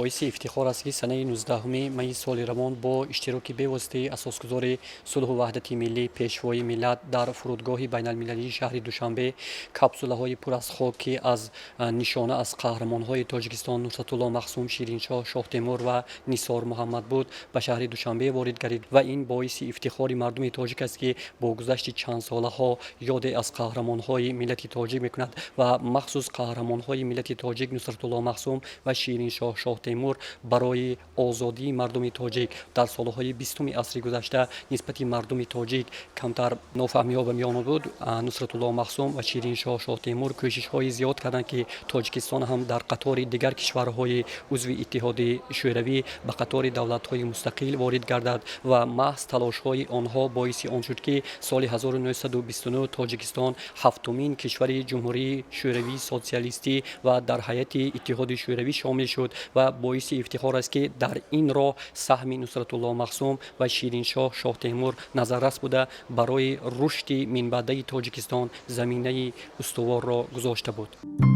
باعث افتخار است که سنه 19 می سال روان با اشتراک بی‌واسطه اساسگزار صلح و وحدت ملی پیشوای ملت در فرودگاه بین المللی شهر دوشنبه کپسوله های پر از خاک که از نشانه از قهرمان های تاجیکستان نصرت الله مخصوم، شیرینشاه شاه تیمور و نثار محمد بود به شهر دوشنبه وارد گردید و این باعث افتخار مردم تاجیک است که با گذشت چند ساله ها یاد از قهرمان های ملت تاجیک میکند و مخصوص قهرمان های ملت تاجیک نصرت الله مخصوم و شیرینشاه شاه تیمور برای آزادی مردم تاجیک در سالهای 20 عصر گذشته نسبت مردم تاجیک کمتر نافهمی ها به میان بود. نصرت الله مخصوم و شیرینشاه شاه تیمور کوشش های زیاد کردند که تاجیکستان هم در قطار دیگر کشورهای عضو اتحاد شوروی به قطار دولت های مستقل وارد گردد و محض تلاش های آنها باعث آن شد که سال 1929 تاجیکستان هفتمین کشور جمهوری شوروی سوسیالیستی و در هیئت اتحاد شوروی شامل شد و باعث افتخار است که در این راه سهم نصرت الله مخصوم و شیرینشاه شاه تیمور نظررس بوده برای رشد من بعده تاجیکستان زمینه استوار را گذاشته بود.